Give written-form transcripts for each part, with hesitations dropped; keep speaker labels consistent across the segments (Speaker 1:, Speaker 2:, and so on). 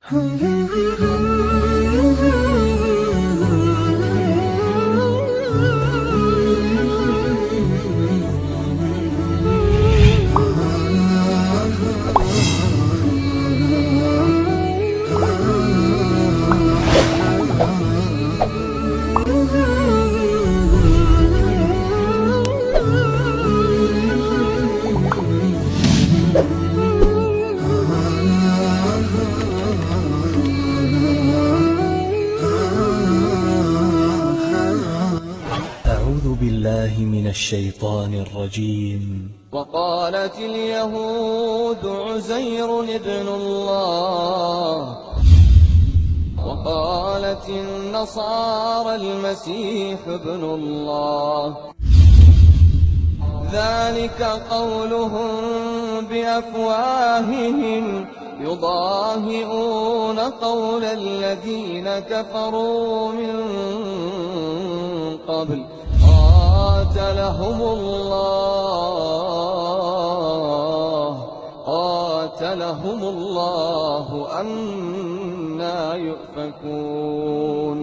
Speaker 1: أعوذ بالله من الشيطان الرجيم.
Speaker 2: وقالت اليهود عزير ابن الله، وقالت النصارى المسيح ابن الله، ذلك قولهم بأفواههم يضاهئون قول الذين كفروا من قبل قاتلهم الله أنى يؤفكون.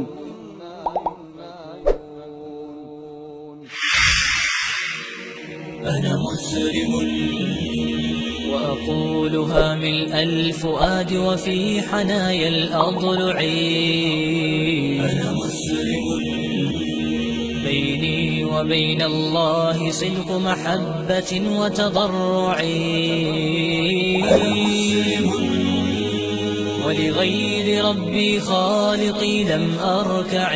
Speaker 3: أنا مسلم وأقولها ملء الفؤاد وفي حنايا الأضلع. أنا مسلم بيني وبين الله صدق محبة وتضرع. أنا مسلم ولغير ربي خالقي لم أركع.